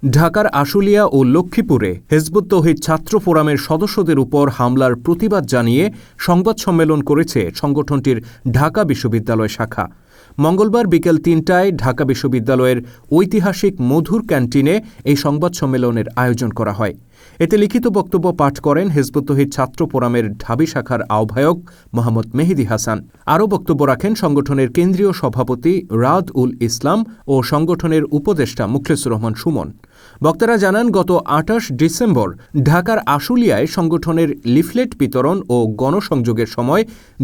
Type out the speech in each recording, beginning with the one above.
ঢাকার আশুলিয়া ও লক্ষ্মীপুরে হিজবুত তৌহিদ ছাত্র ফোরামের সদস্যদের উপর হামলার প্রতিবাদ জানিয়ে সংবাদ সম্মেলন করেছে সংগঠনটির ঢাকা বিশ্ববিদ্যালয় শাখা। মঙ্গলবার বিকেল ৩টায় ঢাকা বিশ্ববিদ্যালয়ের ঐতিহাসিক মধুর ক্যান্টিনে এই সংবাদ সম্মেলনের আয়োজন করা হয়। এতে লিখিত বক্তব্য পাঠ করেন হিজবুত তৌহিদ ছাত্র ফোরামের ঢাবি শাখার আহ্বায়ক মোহাম্মদ মেহেদী হাসান। আরও বক্তব্য রাখেন সংগঠনের কেন্দ্রীয় সভাপতি রাদ উল ইসলাম ও সংগঠনের উপদেষ্টা মুখলেসুর রহমান সুমন। বক্তারা জানান, গত ২৮ ডিসেম্বর ঢাকার আশুলিয়ায় সংগঠনের লিফলেট বিতরণ ও গণসংযোগের সময়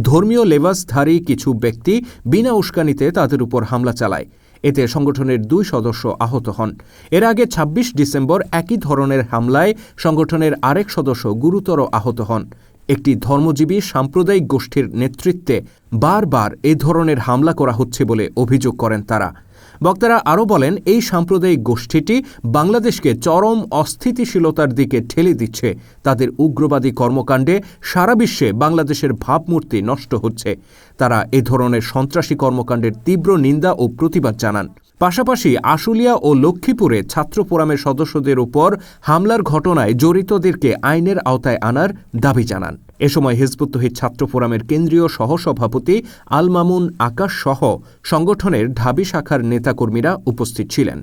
ধর্মীয় লেবাসধারী কিছু ব্যক্তি বিনা উস্কানিতে তাদের উপর হামলা চালায়। এতে সংগঠনের ২ সদস্য আহত হন। এর আগে ২৬ ডিসেম্বর একই ধরনের হামলায় সংগঠনের আরেক সদস্য গুরুতর আহত হন। একটি ধর্মজীবী সাম্প্রদায়িক গোষ্ঠীর নেতৃত্বে বারবার এ ধরনের হামলা করা হচ্ছে বলে অভিযোগ করেন তারা। বক্তারা আরও বলেন, এই সাম্প্রদায়িক গোষ্ঠীটি বাংলাদেশকে চরম অস্থিতিশীলতার দিকে ঠেলে দিচ্ছে। তাদের উগ্রবাদী কর্মকাণ্ডে সারা বিশ্বে বাংলাদেশের ভাবমূর্তি নষ্ট হচ্ছে। তারা এ ধরনের সন্ত্রাসী কর্মকাণ্ডের তীব্র নিন্দা ও প্রতিবাদ জানান। পাশাপাশি আশুলিয়া ও লক্ষ্মীপুরে ছাত্র ফোরামের সদস্যদের উপর হামলার ঘটনায় জড়িতদেরকে আইনের আওতায় আনার দাবি জানান। এ সময় হিজবুত তৌহিদ ছাত্র ফোরামের কেন্দ্রীয় সহসভাপতি আল মামুন আকাশ সহ সংগঠনের ঢাবি শাখার নেতাকর্মীরা উপস্থিত ছিলেন।